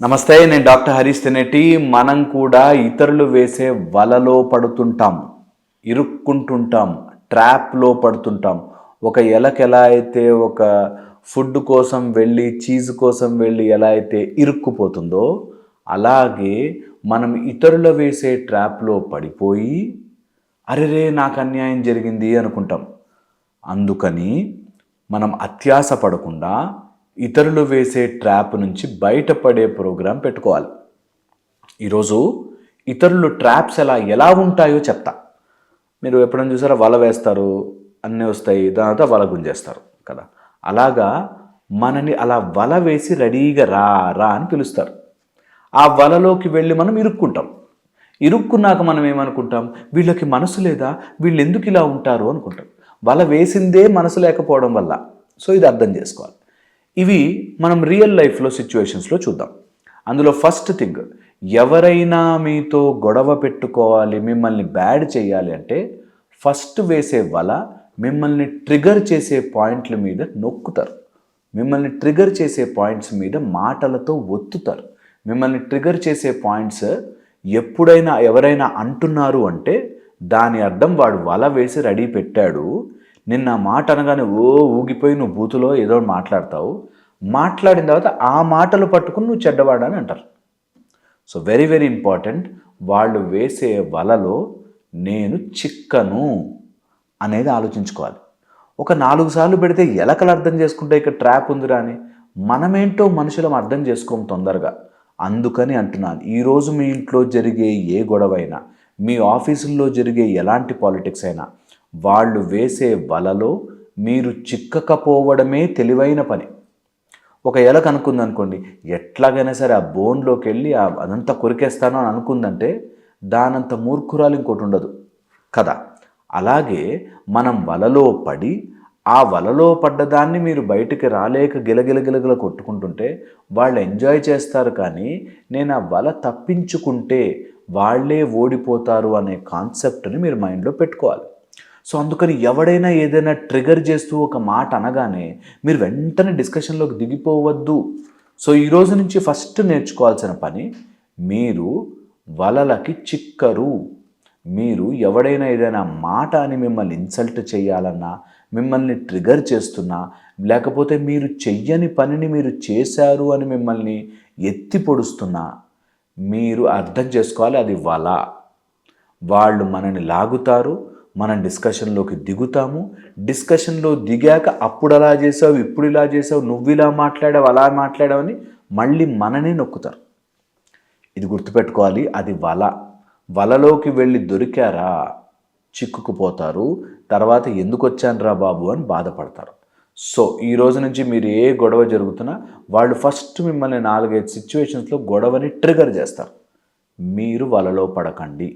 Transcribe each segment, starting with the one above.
నమస్తే, నేను డాక్టర్ హరీష్ తెనేటి. మనం కూడా ఇతరులు వేసే వలలో పడుతుంటాం, ఇరుక్కుంటుంటాం, ట్రాప్లో పడుతుంటాం. ఒక ఎలక ఎలా అయితే ఒక ఫుడ్ కోసం వెళ్ళి, చీజ్ కోసం వెళ్ళి ఎలా అయితే ఇరుక్కుపోతుందో, అలాగే మనం ఇతరులు వేసే ట్రాప్లో పడిపోయి అరెరే నాకు అన్యాయం జరిగింది అనుకుంటాం. అందుకని మనం అత్యాశ పడకుండా ఇతరులు వేసే ట్రాప్ నుంచి బయటపడే ప్రోగ్రాం పెట్టుకోవాలి. ఈరోజు ఇతరులు ట్రాప్స్ ఎలా ఉంటాయో చెప్తా. మీరు ఎప్పుడైనా చూసారా, వల వేస్తారు, అన్నీ వస్తాయి, దాని తర్వాత వల గుంజేస్తారు కదా. అలాగా మనని అలా వల వేసి రెడీగా రా రా అని పిలుస్తారు. ఆ వలలోకి వెళ్ళి మనం ఇరుక్కుంటాం. ఇరుక్కున్నాక మనం ఏమనుకుంటాం, వీళ్ళకి మనసు లేదా, వీళ్ళు ఎందుకు ఇలా ఉంటారు అనుకుంటాం. వల వేసిందే మనసు లేకపోవడం వల్ల. సో ఇది అర్థం చేసుకోవాలి. ఇవి మనం రియల్ లైఫ్లో సిచ్యువేషన్స్లో చూద్దాం. అందులో ఫస్ట్ థింగ్, ఎవరైనా మీతో గొడవ పెట్టుకోవాలి, మిమ్మల్ని బ్యాడ్ చేయాలి అంటే ఫస్ట్ వేసే వల మిమ్మల్ని ట్రిగర్ చేసే పాయింట్ల మీద నొక్కుతారు. మిమ్మల్ని ట్రిగర్ చేసే పాయింట్స్ మీద మాటలతో ఒత్తుతారు. మిమ్మల్ని ట్రిగర్ చేసే పాయింట్స్ ఎప్పుడైనా ఎవరైనా అంటున్నారు అంటే దాని అర్థం వాడు వల వేసి రెడీ పెట్టాడు. నిన్న మాట అనగానే ఊగిపోయి నువ్వు బూతులో ఏదో మాట్లాడతావు, మాట్లాడిన తర్వాత ఆ మాటలు పట్టుకుని నువ్వు చెడ్డవాడని అంటారు. సో వెరీ వెరీ ఇంపార్టెంట్, వాళ్ళు వేసే వలలో నేను చిక్కను అనేది ఆలోచించుకోవాలి. ఒక 4 సార్లు పెడితే ఎలకలు అర్థం చేసుకుంటే ఇక్కడ ట్రాప్ ఉందిరా అని. మనమేంటో మనుషులం అర్థం చేసుకోము తొందరగా. అందుకని అంటున్నాను, ఈరోజు మీ ఇంట్లో జరిగే ఏ గొడవైనా, మీ ఆఫీసుల్లో జరిగే ఎలాంటి పాలిటిక్స్ అయినా, వాళ్ళు వేసే వలలో మీరు చిక్కకపోవడమే తెలివైన పని. ఒక ఎలక అనుకుందనుకోండి, ఎట్లాగైనా సరే ఆ బోన్లోకి వెళ్ళి అదంతా కొరికేస్తాను అని అనుకుందంటే దానంత మూర్ఖురాలు ఇంకోటి ఉండదు కదా. అలాగే మనం వలలో పడి ఆ వలలో పడ్డదాన్ని మీరు బయటికి రాలేక గిలగిలగిలగిల కొట్టుకుంటుంటే వాళ్ళు ఎంజాయ్ చేస్తారు. కానీ నేను ఆ వల తప్పించుకుంటే వాళ్ళే ఓడిపోతారు అనే కాన్సెప్ట్ని మీరు మైండ్లో పెట్టుకోవాలి. సో అందుకని ఎవడైనా ఏదైనా ట్రిగర్ చేస్తూ ఒక మాట అనగానే మీరు వెంటనే డిస్కషన్లోకి దిగిపోవద్దు. సో ఈరోజు నుంచి ఫస్ట్ నేర్చుకోవాల్సిన పని, మీరు వలలకి చిక్కరు. మీరు ఎవడైనా ఏదైనా మాట అని మిమ్మల్ని ఇన్సల్ట్ చేయాలన్నా, మిమ్మల్ని ట్రిగర్ చేస్తున్నా, లేకపోతే మీరు చెయ్యని పనిని మీరు చేశారు అని మిమ్మల్ని ఎత్తి పొడుస్తున్నా, మీరు అర్థం చేసుకోవాలి అది వల. వాళ్ళు మనని లాగుతారు, మనం డిస్కషన్లోకి దిగుతాము. డిస్కషన్లో దిగాక అప్పుడు అలా చేసావు, ఇప్పుడు ఇలా చేసావు, నువ్వు ఇలా మాట్లాడావు, అలా మాట్లాడావని మళ్ళీ మననే నొక్కుతారు. ఇది గుర్తుపెట్టుకోవాలి, అది వల. వలలోకి వెళ్ళి దొరికారా చిక్కుకుపోతారు. తర్వాత ఎందుకు వచ్చానురా బాబు అని బాధపడతారు. సో ఈ రోజు నుంచి మీరు ఏ గొడవ జరుగుతున్నా వాళ్ళు ఫస్ట్ మిమ్మల్ని 4-5 సిచ్యువేషన్స్లో గొడవని ట్రిగర్ చేస్తారు. మీరు వలలో పడకండి.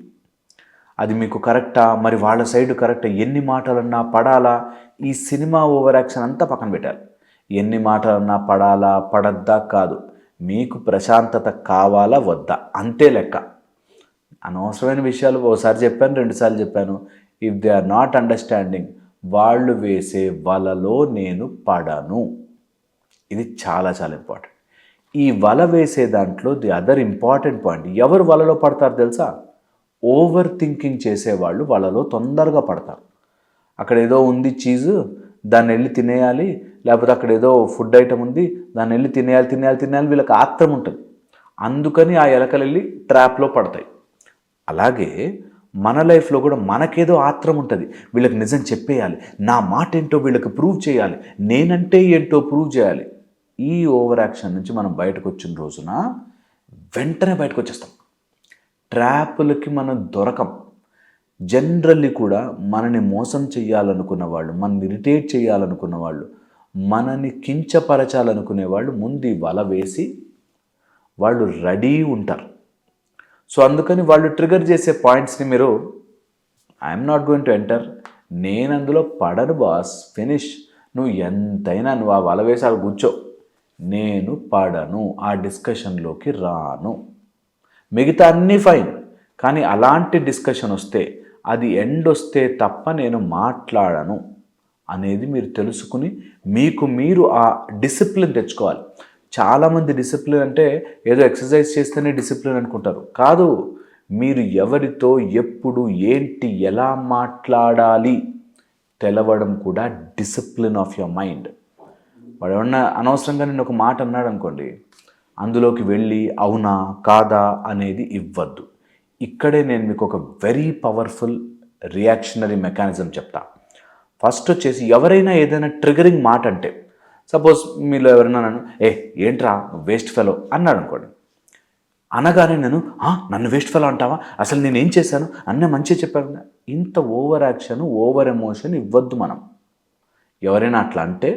అది మీకు కరెక్టా, మరి వాళ్ళ సైడ్ కరెక్టా, ఎన్ని మాటలన్నా పడాలా, ఈ సినిమా ఓవర్ యాక్షన్ అంతా పక్కన పెట్టాలి. ఎన్ని మాటలన్నా పడాలా పడద్దా కాదు, మీకు ప్రశాంతత కావాలా వద్దా అంతే లెక్క. అనవసరమైన విషయాలు ఒకసారి చెప్పాను, 2 సార్లు చెప్పాను. If they are not understanding, వాళ్ళు వేసే వలలో నేను పడను. ఇది చాలా చాలా ఇంపార్టెంట్. ఈ వల వేసే దాంట్లో ది అదర్ ఇంపార్టెంట్ పాయింట్, ఎవరు వలలో పడతారు తెలుసా? ఓవర్ థింకింగ్ చేసేవాళ్ళు వలలో తొందరగా పడతారు. అక్కడ ఏదో ఉంది చీజు, దాన్ని వెళ్ళి తినేయాలి, లేకపోతే అక్కడ ఏదో ఫుడ్ ఐటమ్ ఉంది, దాన్ని వెళ్ళి తినేయాలి, వీళ్ళకి ఆత్రం ఉంటుంది. అందుకని ఆ ఎలకలు వెళ్ళి ట్రాప్లో పడతాయి. అలాగే మన లైఫ్లో కూడా మనకేదో ఆత్రం ఉంటుంది, వీళ్ళకి నిజం చెప్పేయాలి, నా మాట ఏంటో వీళ్ళకి ప్రూవ్ చేయాలి, నేనంటే ఏంటో ప్రూవ్ చేయాలి. ఈ ఓవర్ యాక్షన్ నుంచి మనం బయటకు వచ్చిన రోజున వెంటనే బయటకు వచ్చేస్తాం. ట్రాపులకి మనం దొరకం. జనరల్లీ కూడా మనని మోసం చేయాలనుకున్న వాళ్ళు, మనని ఇరిటేట్ చేయాలనుకున్న వాళ్ళు, మనని కించపరచాలనుకునే వాళ్ళు ముందు వల వేసి వాళ్ళు రెడీ ఉంటారు. సో అందుకని వాళ్ళు ట్రిగర్ చేసే పాయింట్స్ని మీరు I'm not going to enter, నేను అందులో పడను బాస్, ఫినిష్, నువ్వు ఎంతైనా నువ్వు ఆ వల వేసి అలా కూర్చో, నేను పడను, ఆ డిస్కషన్లోకి రాను. మిగతా అన్నీ ఫైన్, కానీ అలాంటి డిస్కషన్ వస్తే, అది ఎండ్ వస్తే తప్ప నేను మాట్లాడను అనేది మీరు తెలుసుకుని మీకు మీరు ఆ డిసిప్లిన్ తెచ్చుకోవాలి. చాలామంది డిసిప్లిన్ అంటే ఏదో ఎక్సర్సైజ్ చేస్తేనే డిసిప్లిన్ అనుకుంటారు. కాదు, మీరు ఎవరితో ఎప్పుడు ఏంటి ఎలా మాట్లాడాలి తెలవడం కూడా డిసిప్లిన్ ఆఫ్ యువర్ మైండ్. వాడు ఏమన్నా అనవసరంగా నేను ఒక మాట అన్నాడు అనుకోండి, అందులోకి వెళ్ళి అవునా కాదా అనేది ఇవ్వద్దు. ఇక్కడే నేను మీకు ఒక వెరీ పవర్ఫుల్ రియాక్షనరీ మెకానిజం చెప్తా. ఫస్ట్ వచ్చేసి ఎవరైనా ఏదైనా ట్రిగరింగ్ మాట అంటే, సపోజ్ మీలో ఎవరైనా నన్ను ఏంట్రా వేస్ట్ ఫెలో అన్నాడు అనుకోండి, అనగానే నేను నన్ను వేస్ట్ ఫెలో అంటావా, అసలు నేను ఏం చేశాను, అన్నీ మంచిగా చెప్పాను, ఇంత ఓవర్ యాక్షన్ ఓవర్ ఎమోషన్ ఇవ్వద్దు మనం. ఎవరైనా అట్లా అంటే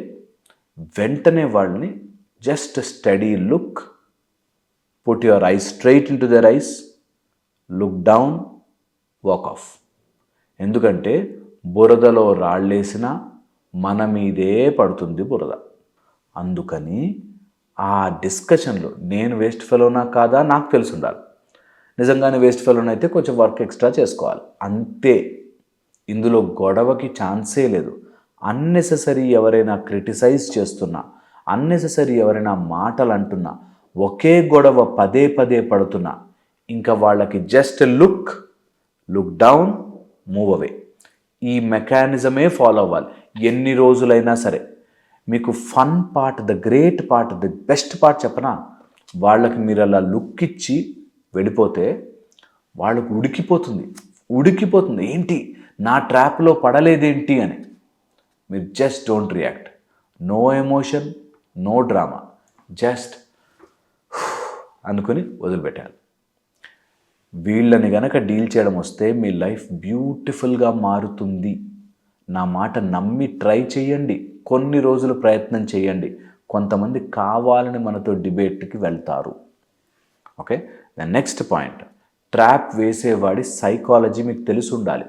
వెంటనే వాళ్ళని just study look, put your eyes straight in to their eyes, look down, walk of. ఎందుకంటే బురదలో రాళ్ళేసినా మన మీదే పడుతుంది బురద. అందుకని ఆ డిస్కషన్లో నేను వేస్ట్ ఫెలోనా కాదా నాకు తెలిసి ఉండాలి. నిజంగానే వేస్ట్ ఫెలోనైతే కొంచెం వర్క్ ఎక్స్ట్రా చేసుకోవాలి, అంతే. ఇందులో గొడవకి ఛాన్సే లేదు. అన్నెసెసరీ ఎవరైనా క్రిటిసైజ్ చేస్తున్నా, అన్నెసెసరీ ఎవరైనా మాటలు అంటున్నా, ఒకే గొడవ పదే పదే పడుతున్నా, ఇంకా వాళ్ళకి just look down, move away. ఈ మెకానిజమే ఫాలో అవ్వాలి ఎన్ని రోజులైనా సరే. మీకు fun part, the great part, the best part చెప్పనా, వాళ్ళకి మీరు అలా లుక్ ఇచ్చి వెళ్ళిపోతే వాళ్ళకు ఉడికిపోతుంది ఏంటి నా ట్రాప్లో పడలేదేంటి అని. మీరు just don't react, no emotion, no drama, just అనుకుని వదిలిపెట్టాలి. వీళ్ళని గనక డీల్ చేయడం వస్తే మీ లైఫ్ బ్యూటిఫుల్గా మారుతుంది. నా మాట నమ్మి ట్రై చేయండి, కొన్ని రోజులు ప్రయత్నం చేయండి. కొంతమంది కావాలని మనతో డిబేట్కి వెళ్తారు. Okay, the next point, trap వేసేవాడి సైకాలజీ మీకు తెలిసి ఉండాలి.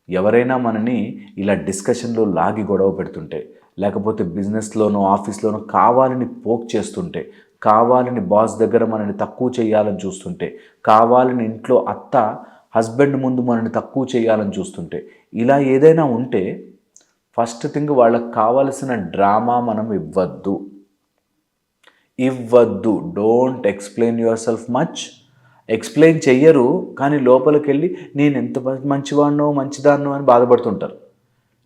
ఎవరైనా మనని ఇలా డిస్కషన్లో లాగి గొడవ పెడుతుంటే, లేకపోతే బిజినెస్లోనో ఆఫీస్లోనో కావాలని పోక్ చేస్తుంటే, కావాలని బాస్ దగ్గర మనని తక్కువ చేయాలని చూస్తుంటే, కావాలని ఇంట్లో అత్త హస్బెండ్ ముందు మనని తక్కువ చేయాలని చూస్తుంటే, ఇలా ఏదైనా ఉంటే ఫస్ట్ థింగ్ వాళ్ళకి కావలసిన డ్రామా మనం ఇవ్వద్దు. Don't explain your self much. Explain చెయ్యరు, కానీ లోపలికి వెళ్ళి నేను ఎంత మంచివాడినో మంచిదాన్నో అని బాధపడుతుంటారు.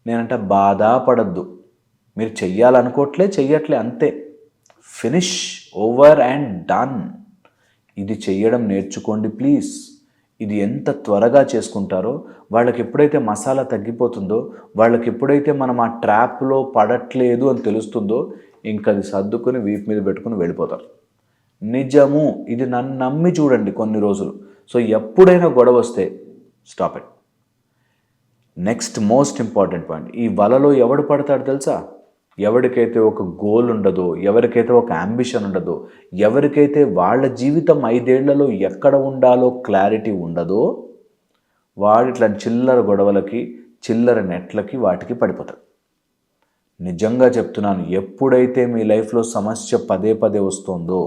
నేనంట బాధపడద్దు, మీరు చెయ్యట్లే అంతే, ఫినిష్, ఓవర్ అండ్ డన్. ఇది చెయ్యడం నేర్చుకోండి ప్లీజ్. ఇది ఎంత త్వరగా చేసుకుంటారో, వాళ్ళకి ఎప్పుడైతే మసాలా తగ్గిపోతుందో, వాళ్ళకి ఎప్పుడైతే మనం ఆ ట్రాప్లో పడట్లేదు అని తెలుస్తుందో, ఇంక అది సర్దుకొని వీపు మీద పెట్టుకుని వెళ్ళిపోతారు. నిజము, ఇది నన్ను నమ్మి చూడండి కొన్ని రోజులు. సో ఎప్పుడైనా గొడవ వస్తే stop it. Next most important point, ఈ వలలో ఎవడు పడతాడు తెలుసా? ఎవరికైతే ఒక గోల్ ఉండదో, ఎవరికైతే ఒక అంబిషన్ ఉండదో, ఎవరికైతే వాళ్ళ జీవితం 5 ఏళ్లలో ఎక్కడ ఉండాలో క్లారిటీ ఉండదో, వాడు ఇట్లా చిల్లర గొడవలకి, చిల్లర నెట్లకి, వాటికి పడిపోతాడు. నిజంగా చెప్తున్నాను, ఎప్పుడైతే మీ లైఫ్లో సమస్య పదే పదే వస్తుందో,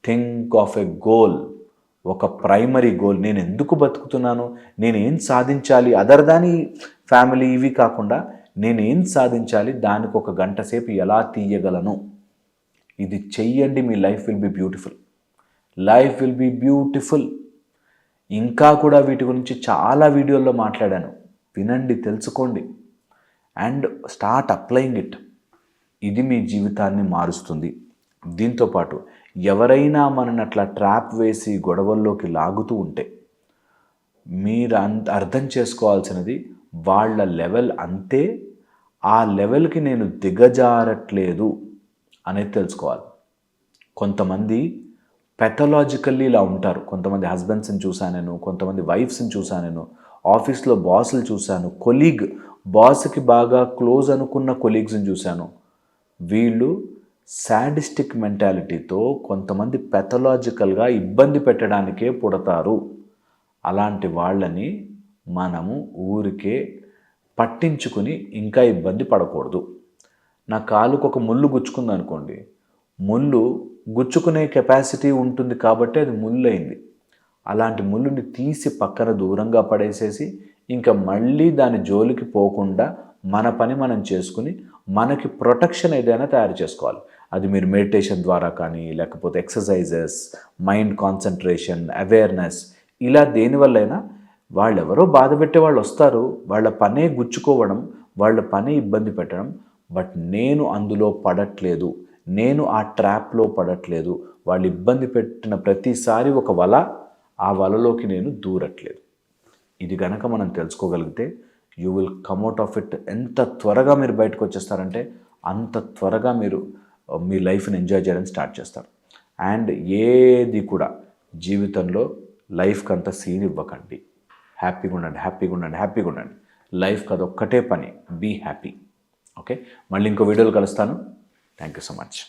థింక్ ఆఫ్ ఎ గోల్, ఒక ప్రైమరీ గోల్. నేను ఎందుకు బతుకుతున్నాను, నేను ఏం సాధించాలి, అదర్ దాని ఫ్యామిలీ ఇవి కాకుండా నేను ఏం సాధించాలి, దానికి ఒక గంట సేపు ఎలా తీయగలను, ఇది చెయ్యండి. మీ లైఫ్ విల్ బి బ్యూటిఫుల్. ఇంకా కూడా వీటి గురించి చాలా వీడియోల్లో మాట్లాడాను, వినండి, తెలుసుకోండి, అండ్ స్టార్ట్ అప్లయింగ్ ఇట్. ఇది మీ జీవితాన్ని మారుస్తుంది. దీంతోపాటు ఎవరైనా మనని అట్లా ట్రాప్ వేసి గొడవల్లోకి లాగుతూ ఉంటే, మీరు అర్థం చేసుకోవాల్సినది, వాళ్ళ లెవెల్ అంతే, ఆ లెవెల్కి నేను దిగజారట్లేదు అనేది తెలుసుకోవాలి. కొంతమంది పెథలాజికల్లీ ఇలా ఉంటారు. కొంతమంది హస్బెండ్స్ని చూశాను నేను, కొంతమంది వైఫ్స్ని చూశాను నేను, ఆఫీస్లో బాసులు చూశాను, బాస్కి బాగా క్లోజ్ అనుకున్న కొలీగ్స్ని చూశాను. వీళ్ళు సాడిస్టిక్ మెంటాలిటీతో కొంతమంది పెథలాజికల్గా ఇబ్బంది పెట్టడానికే పుడతారు. అలాంటి వాళ్ళని మనము ఊరికే పట్టించుకుని ఇంకా ఇబ్బంది పడకూడదు. నా కాలుకు ఒక ముళ్ళు గుచ్చుకుంది అనుకోండి, ముళ్ళు గుచ్చుకునే కెపాసిటీ ఉంటుంది కాబట్టి అది ముళ్ళు అయింది. అలాంటి ముళ్ళుని తీసి పక్కన దూరంగా పడేసేసి ఇంకా మళ్ళీ దాని జోలికి పోకుండా మన పని మనం చేసుకుని మనకి ప్రొటెక్షన్ ఏదైనా తయారు చేసుకోవాలి. అది మీరు మెడిటేషన్ ద్వారా కానీ, లేకపోతే ఎక్సర్సైజెస్, మైండ్ కాన్సన్ట్రేషన్, అవేర్నెస్, ఇలా దేనివల్లైనా వాళ్ళెవరో బాధ పెట్టే వాళ్ళు వస్తారు. వాళ్ళ పనే గుచ్చుకోవడం, వాళ్ళ పనే ఇబ్బంది పెట్టడం. బట్ నేను అందులో పడట్లేదు, నేను ఆ ట్రాప్లో పడట్లేదు. వాళ్ళు ఇబ్బంది పెట్టిన ప్రతిసారి ఒక వల, ఆ వలలోకి నేను దూరట్లేదు. ఇది గనక మనం తెలుసుకోగలిగితే you will come out of it. ఎంత త్వరగా మీరు బయటకు వచ్చేస్తారంటే అంత త్వరగా మీరు మీ లైఫ్ని ఎంజాయ్ చేయడం స్టార్ట్ చేస్తారు. అండ్ ఏది కూడా జీవితంలో లైఫ్కి అంత సీన్ ఇవ్వకండి. హ్యాపీగా ఉండండి, హ్యాపీగా ఉండండి, హ్యాపీగా ఉండండి. లైఫ్కి అదొక్కటే పని, బీ హ్యాపీ. ఓకే, మళ్ళీ ఇంకో వీడియోలో కలుస్తాను. Thank you so much.